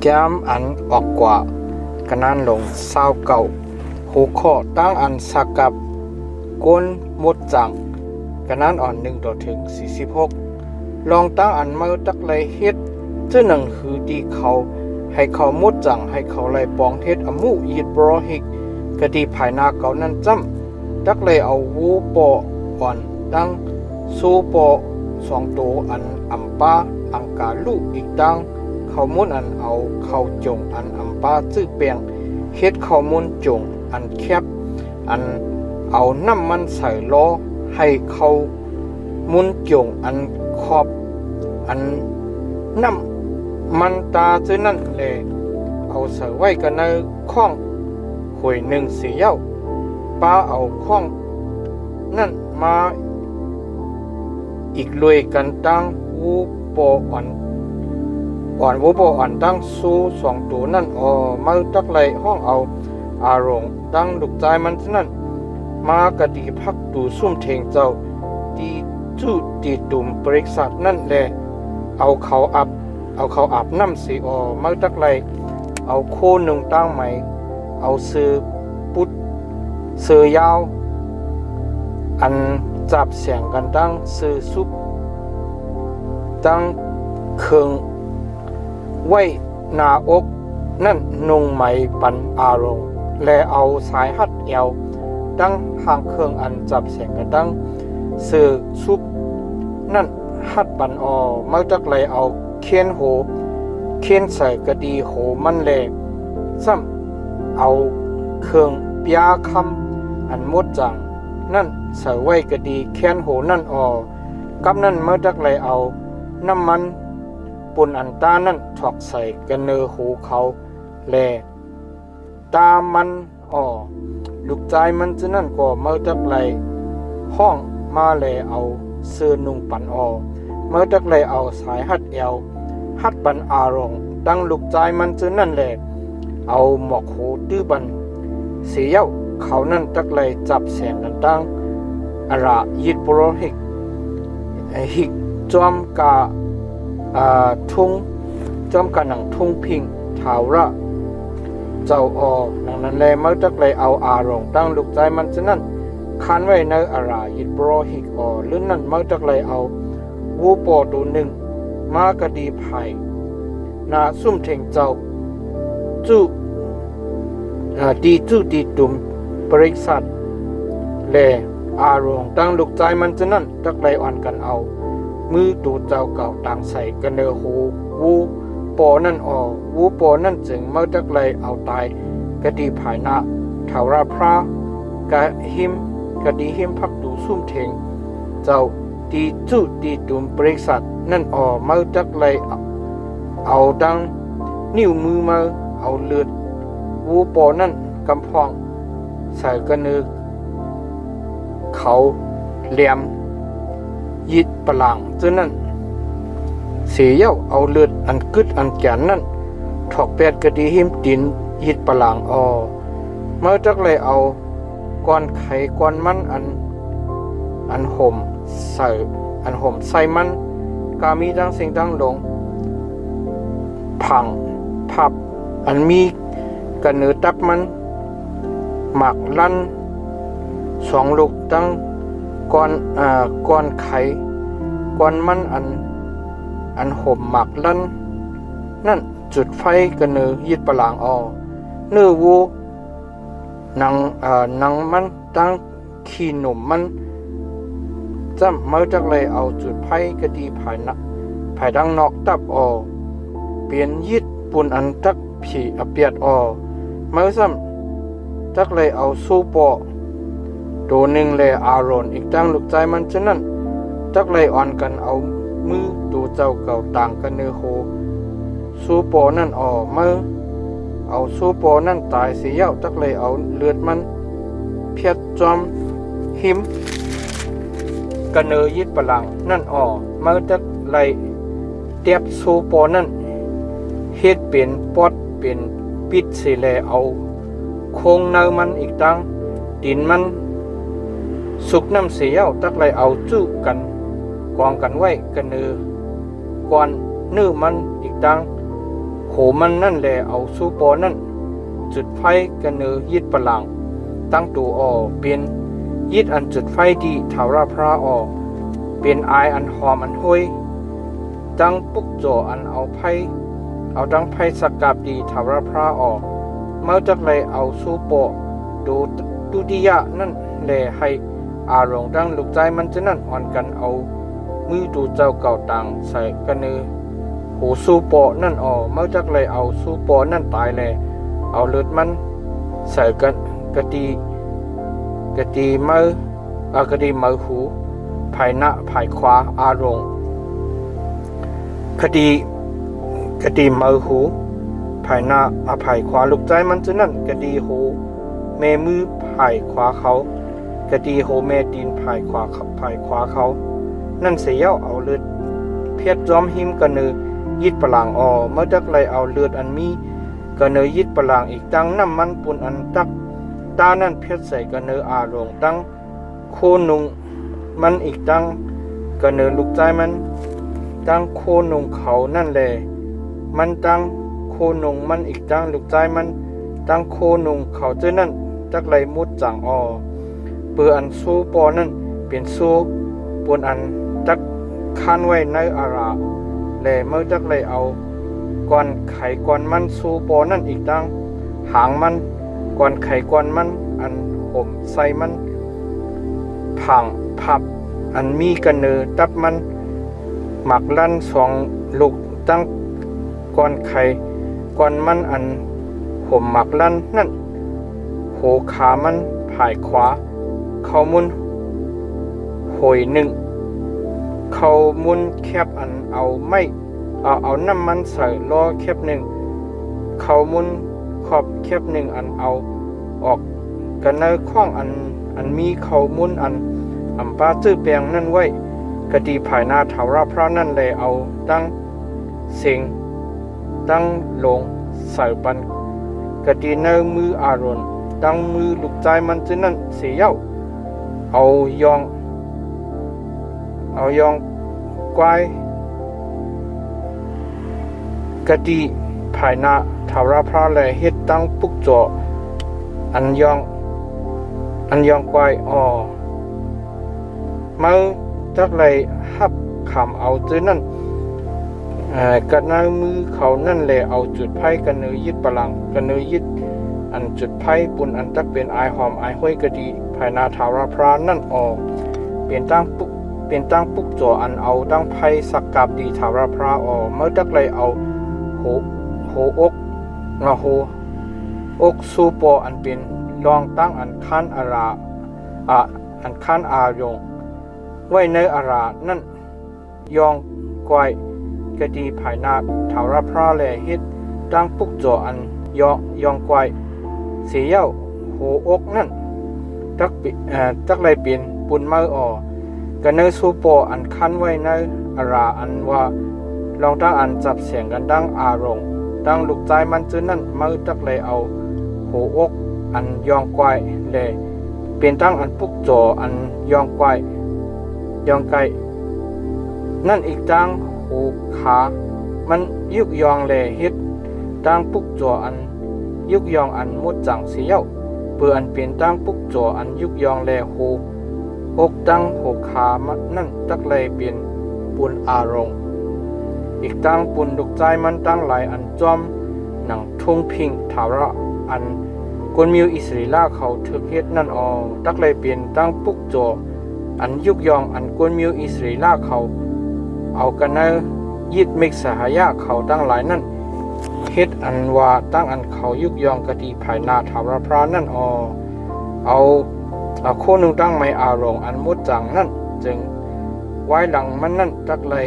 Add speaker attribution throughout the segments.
Speaker 1: แก้มอันออกกว่ากันนั้นลงเศร้าเก่าหูข้อตั้งอันสักกับก้นมดจังกันนั้นอ่อน1ต่อถึง46ลองตั้งอันมือตักเลยเฮ็ดซึ่งหนึ่งคือดีเขาให้เขามดจังให้เขาเลยปองเฮ็ดอมุยิดบรอฮิกกะดีภายนาเก่านั้นจ้ำตักเลยเอาวูปออ่อนตั้งสู้ปอ2ตัวอันอัมปาอังกาลูกอีกตั้งเขามุนอันเอาเขาจงอันอัมปาซื้อเปียงเฮ็ดเขามุนจงอันแคบอันเอาน้ำมันใส่ล้อให้เขามุนจงอันขอบอันน้ำมันตาซื้อนั่นเลยเอาใส่ไว้กันในข้องหวย1เสียวป้าเอาข้องนั่นมาอีกลุยกันตั้งวูปออ่อนวูปออ่อนตั้งสู้2ตัวนั่นมาตักไหลห้องเอาอารมณ์ตั้งลูกใจมันนั่นมากะดีพักดูซุ่มเทงเจ้าดีจู้ดีตุ่มบริษัทนั่นแหละเอาเขาอาบน้ำสีมาตักไหลเอาโคหนึ่งตั้งไหมเอาซื้อปุดซื้อยาวอันจับเสียงกันตั้งซื้อซุปตั้งเครื่องไว้หน้าอกนั่นนุ่งไหมปันอารมณ์และเอาสายหัดเอวตั้งห่างเครื่องอันจับเสียงกันตั้งซื้อซุปนั่นหัดปันมาจากไหลเอาเคียนโหเคียนใส่กระดีโหมันแลซ้ำเอาเครื่องปยาคำอันมดจังนั่นใส่ไว้กระดีแค้นโหนั่นกับนั่นเมื่อจักเลยเอาน้ำมันปุ่นอันตานั่นถอกใส่กันเนอหูเขาแลตามันลูกใจมันจะนั่นก็เมื่อจักเลยห้องมาแลเอาเสื้อนุ่งปันเมื่อจักเลยเอาสายหัดเอวหัดปันอารมณ์ดังลูกใจมันจะนั่นแลเอาหมอกโหตื้อบันเสียวเขานั่นจักเลยจับแสงกันตั้งอารายิดโปรหิกจอมกาทุ่งจอมกาหนังทุ่งพิงถาวระเจ้านังนั้นแลเมื่อจักเลยเอาอารมณ์ตั้งลูกใจมันจะนั่นคันไว้ในอารายิดโปรหิกหรือนั่นเมื่อจักเลยเอาวูปอตัวหนึ่งมากระดีไผ่นาซุ่มเทงเจ้าจู้ดีจู้ดีตุ่มบริษัทแลอารมณ์ตั้งลูกใจมันจะนั่นจักเลยอ่อนกันเอามือตูเจ้าเก่าต่างใส่กันเนอหูวูปอนั่นวูปอนั่นจึงเมื่อจักเลยเอาตายกะดีภายนาถาวราพระกะดีหิมพักดูซุ่มเทงเจ้าดีจุดีตุมบริษัทนั่นเมื่อจักเลยเอาดังนิ้วมือมาเอาเลือดวูปอนั่นกำพองใส่กันเนอเขาเหลี่ยมยิดปลังจนนั่นเสียเอาเลือดอันกึดอันแก่นนั่นถอกแปดกระดีหิมดินยิดปลังเมื่อจักเลยเอาก้อนไข่ก้อนมันอันห่มใส่มันกามีดังสิ่งดังหลงผังผับอันมีกันเนื้อตับมันหมักลั่น2 ลูกตั้งก้อนไข่ก้อนมันอันห่มหมักลั่นนั่นจุดไฟกันเนื้อยิดปลางเนื้อวูหนังมันตั้งขี้หนุ่มมันจำเมื่อจักเลยเอาจุดไฟกระดีภายดังนอกตับเปลี่ยนยิดปุ่นอันตักผีเปียดเมื่อซ้ำจักเลยเอาสู้ปอตัวหนึ่งเลยอารอนอีกตั้งลูกใจมันฉะนั้นจักเลยอ่อนกันเอามือตัวเจ้าเก่าต่างกันเนื้อโหสู้ปอนั่นเมื่อเอาสู้ปอนั่นตายเสียจักเลยเอาเลือดมันเพียดจอมหิมกันเนื้อยิดปลังนั่นเมื่อจักเลยเตียบสู้ปอนั่นเฮ็ดเป็นปอดเป็นปิดเสียเลยเอาโคงเนื้อมันอีกตั้งดินมันสุกน้ำเสียวตักเลยเอาจู้กันกองกันไว้กันเนื้อก่อนเนื้อมันอีกตั้งโค มันนั่นแหละเอาสู้ปอนั่นจุดไฟกันเนอยิดปลังตั้งตัวออเป็นยิดอันจุดไฟดีเถาราพระออเป็นอายอันหอมอันห้วยตั้งปุกโจอันเอาไผ่เอาดังไผ่สกับดีเถาราพระออเมื่อจักเลยเอาสู้ปอดูตุติยะนั่นแหละให้อารมณ์ดังลูกใจมันจะนั่นอ่อนกันเอามือดูเจ้าเก่าต่างใส่กันเนอหูสู้ปอนั่นเมื่อจักเลยเอาสู้ปอนั่นตายเลยเอาเลือดมันใส่กันกะดีมือกะดีมือหูภายหน้าภายขวาอารมณ์กะดีมือหูภายหน้าภายขวาลูกใจมันจะนั่นกะดีหูเมมือภายขวาเขากะดีหูเมตีนภายขวาเขานั่นเสียเอาเลือดเพียรจอมหิมกันเนอยิดปลังเมื่อจักเลยเอาเลือดอันมีกันเนอยิดปลังอีกตั้งน้ำมันปุ่นอันตักตานั่นเพียรใส่กันเนออารมณ์ตั้งโคนุงมันอีกตั้งกันเนอลูกใจมันตั้งโคนุงเขานั่นแหละมันตั้งโคนุงมันอีกตั้งลูกใจมันตั้งโคนุงเขาเจ้านั่นจักเลยมุดจังเปื่ออันสู้ปอนั่นเป็นสู้ปุ่นอันจักคันไว้ในอาราแลเมื่อจักเลยเอาก่อนไข่ก่อนมันสู้ปอนั่นอีกตั้งหางมันก่อนไข่ก่อนมันอันห่มใส่มันผังพับอันมีกันเนอตับมันหมักลั่นสองลูกตั้งก่อนไข่ก่อนมันอันห่มหมักลั่นนั่นโหขามันผายขวาเขามุนหอยหนึ่งเขามุนแคบอันเอาไม่เอาน้ำมันใส่ล้อแคบหนึ่งเขามุนขอบแคบหนึ่งอันเอาออกกันในข้องอันมีเขามุนอันป้าจื้อแปลงนั่นไว้กะดีภายหน้าเถาราพระนั่นเลยเอาตั้งเสียงตั้งลงใส่ปันกะดีในมืออารมณ์ตั้งมือลูกใจมันจะนั่นเสียเอายองกวายกะดีภายหน้าเถาราพระเลยเฮ็ดตั้งปุกจ่ออันยองกวายเมื่อจักเลยฮับขำเอาจื้อนั่นกันในมือเขานั่นเลยเอาจุดไพ่กันเนยยิดปลังกันเนยยิดอันจุดไพ่ปุ่นอันจักเป็นไอหอมไอห้อยกะดีภายหน้าเถาราพระนั่นเปลี่ยนตั้งปุกจ่ออันเอาตั้งไพ่สักกับดีเถาราพระเมื่อจักเลยเอาโหอกสูปออันเป็นรองตั้งอันคันอายงไว้ในอารานั่นยองกวยกะดีภายหน้าเถาราพระแลเฮ็ดตั้งปุกจ่ออันยองกวยเสียวโหอกนั่นจักเลยเป็นปุนมือกันในสูปออันคันไว้ในอาราอันว่าลองตั้งอันจับเสียงกันดังอารมณ์ดังลูกใจมันจื้อนั่นมือจักเลยเอาโหอกอันยองกวยเลยเป็นตั้งอันปุกจ่ออันยองกวยยองไก่นั่นอีกตั้งหูขามันยุกยองเลยเฮ็ดตั้งปุกจ่ออันยุกยองอันมุดจังเสียวเปื่ออันเป็นตั้งปุกจ่ออันยุกยองเลยหูอกตั้งหูขามันนั่นจักเลยเป็นปุนอารมณ์อีกตั้งปุนลูกใจมันตั้งหลายอันจอมหนังทุ่งพิงถาระอันคนมิวอิสราเอลเขาถึกเฮ็ดนั่นตักเลยเปลี่ยนตั้งปุกจ่ออันยุกยองอันกวนมิวอิสราเอลเขาเอากันในยิดเมกสหายะเขาตั้งหลายนั่นเฮ็ดอันว่าตั้งอันเขายุกยองกะดีภายหน้าเถาราพระนั่นเอาโคนึงตั้งไม่อารมณ์อันมุดจังนั่นจึงไว้หลังมันนั่นตักเลย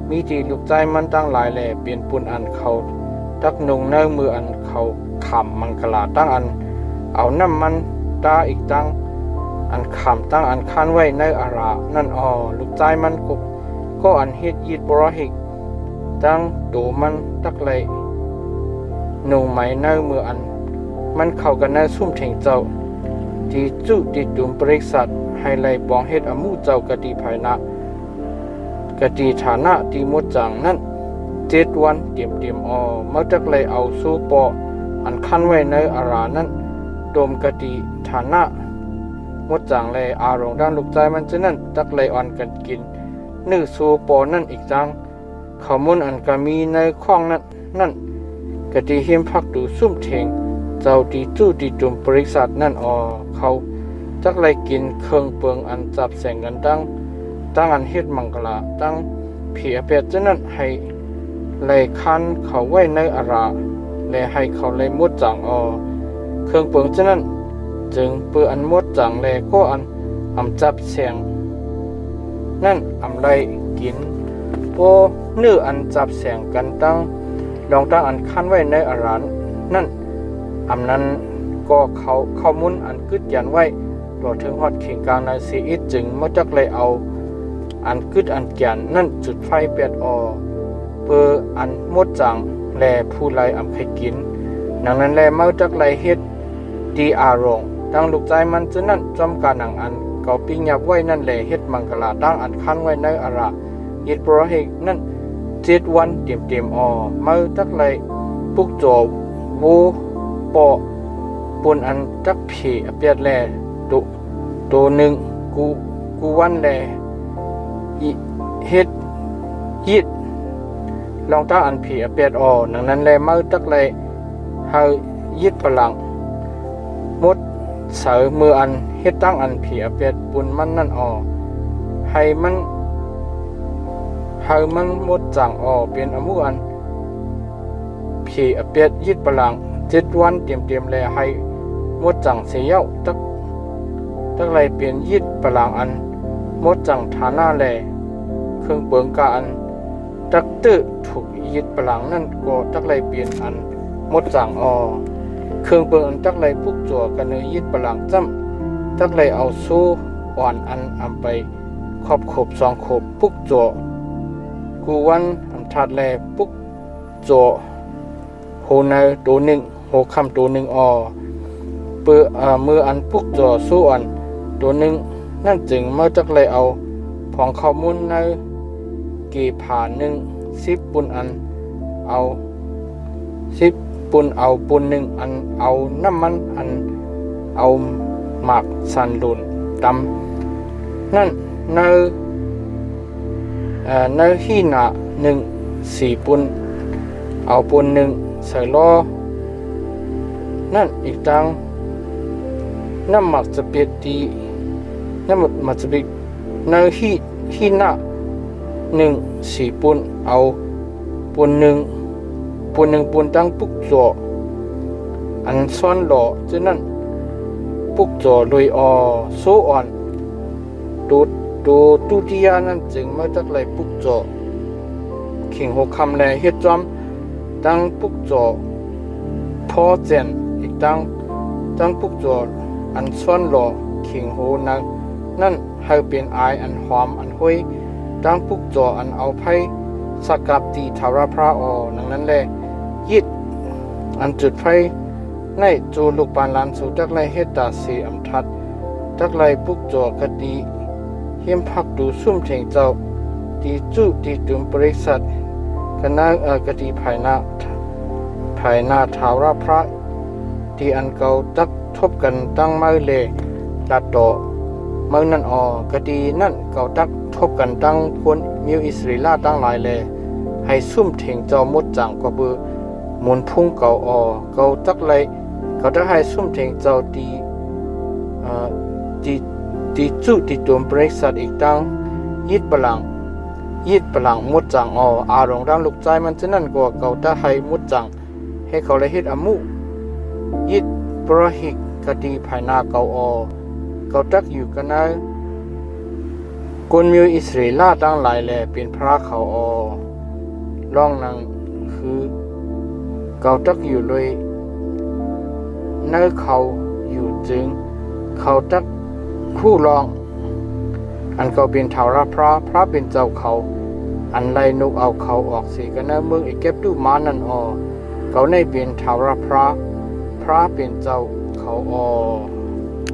Speaker 1: มีที่ลูกใจมันตั้งหลายแหล่เปลี่ยนปุ่นอันเขาตักนงในมืออันเขาขำมังกลาตั้งอันเอาน้ำมันตาอีกตั้งอันขำตั้งอันคันไว้ในอารานั่นลูกใจมันก็อันเฮ็ดยิดบรหิกตั้งตูมันตักเลยนงไหมในมืออันมันเข้ากันในซุ่มเถงเจ้าที่จุติดุมบริษัทให้ไล่ปองเฮ็ดอมูเจ้ากะดีภายหน้ากะดีฐานะที่มุดจังนั่น 7 วันเตรียมเมื่อจักเลยเอาสู้ปออันคันไว้ในอารานั้นโดมกะติฐานะมดจังเลยอารมณ์ด้านลูกใจมันจะนั่นจักเลยอ่อนกันกินนื้อสู้ปอนั่นอีกจังข้อมูลอันก็มีในข้องนั่นกะติเฮียมพักดูซุ่มเถงเจ้าดีจู้ดีจุมบริษัทนั่นเขาจักเลยกินเครื่องเปลืองอันจับแสงกันตั้งอันเฮ็ดมังกลาตั้งเพียเปียจะนั่นให้เลยคันเขาไว้ในอาราและให้เขาเลยมดจังเครื่องเปลืองจะนั่นจึงเปื้ออันมดจังแลก็อันจับแสงนั่นไรกินโอ้เนื้ออันจับแสงกันตั้งลองตั้งอันคันไว้ในอารานั่นนั้นก็เขามุนอันกึดยันไว้รอถึงฮอดเข่งกลางในซีอิจึงมาจักเลยเอาอันกึดอันแก่นนั่นจุดไฟเปียดเปื้ออันมดจังแลผู้ไรเคยกินดังนั้นแลมาจักเลยเฮ็ดดีอารมณ์ดังลูกใจมันจะนั่นจอมการหนังอันเก่าปิ้งยับไว้นั่นแหละเฮ็ดมังกลาตั้งอันคันไว้ในอารายิดโปรเฮกนั่น7 วันเตรียมมาจักเลยปุกโจวูปอปนอันจักผีเปียดแลตัวหนึ่งกูวันแลเฮ็ดยิดลองตั้งอันผีเปียดดังนั้นแลมาจักเลยเฮายิดพลังมดเสือมืออันเฮ็ดตั้งอันผีเปียดปุนมันนั่นให้มันมดจังเป็นอมุอันผีเปียดยิดพลัง7 วันเตรียมแลให้มดจังเสียวตักเลยเปลี่ยนยิดพลังอันมดจังฐานะแลเครื่องเบิงกาอันตักตื้อถูกยิดพลังนั่นก็ตักเลยเปลี่ยนอันมดจังเครื่องเบิงอันตักเลยปุกจั่วกันในยิดพลังจ้ำตักเลยเอาสู้อ่อนอันไปขอบ2 ขบปุกจั่วกูวันถัดแลปุกจั่วโหในตัวหนึ่งโหคำตัวหนึ่งเปื้อมืออันปุกจั่วสู้อันตัวหนึ่งนั่นจึงเมื่อจักเลยเอาผองข้อมูลในกี่ผ่าน10 ปุนอันเอา10 ปุนเอาปุนหนึ่งอันเอาน้ำมันอันเอาหมากสันหลุนดำนั่นในที่หนา4 ปุนเอาปุนหนึ่งใส่ล้อนั่นอีกจังน้ำหมักจะเปียดดีน้ำหมักจะเปียดในที่หน้า4 ปุนเอาปุนหนึ่งปุนตั้งปุกจ่ออันซ้อนหล่อฉะนั้นปุกจ่อลุยสู้อ่อนตุติยานั้นจึงมาจากไหลปุกจ่อเข่ง6 คำแลเฮ็ดจอมตั้งปุกจ่อพอเจนอีกตั้งปุกจ่ออันซ้อนหล่อเข่งโหนั่นให้เป็นอายอันหอมอันห้วยตั้งปุกจ่ออันเอาไผ่สกับตีทาราพระนั้นแลยิดอันจุดไฟในจูลูกปานลานสู่จักไรเฮ็ดตาสีทัดจักไรปุกจ่อกะดีเฮียมพักดูซุ่มเถงเจ้าดีจุดีตุมบริษัทคณะกะดีภายหน้าทาราพระที่อันเก่าตักทบกันตั้งไม้เลลัดต่อเมื่อนั้นกะดีนั่นเก่าตักทบกันตั้งคนมิวอิสราเอลตั้งหลายเลให้ซุ่มเถงเจ้ามดจังกว่าเบือหมุนพุ่งเก่าเก่าตักเลยเก่าตักให้ซุ่มเถงเจ้าดีจุดีตุมบริษัทอีกตั้งยิดพลังมดจังอารมณ์ร่างลูกใจมันจะนั่นกว่าเก่าตักให้มดจังให้เขาเลยเฮ็ดอมุยิดปรหิกกะดีภายหน้าเก่าเก่าตักอยู่กันนะคนมิวอิสราเอลตั้งหลายแลเป็นพระเขาร่องนางคือเก่าตักอยู่เลยเนื้อเขาอยู่จึงเขาตักคู่รองอันเขาเป็นทาราพระเป็นเจ้าเขาอันไรนกเอาเขาออกสิกันนะเมืองอีเก็บดูมานั่นเขาในเป็นทาราพระเป็นเจ้าเขา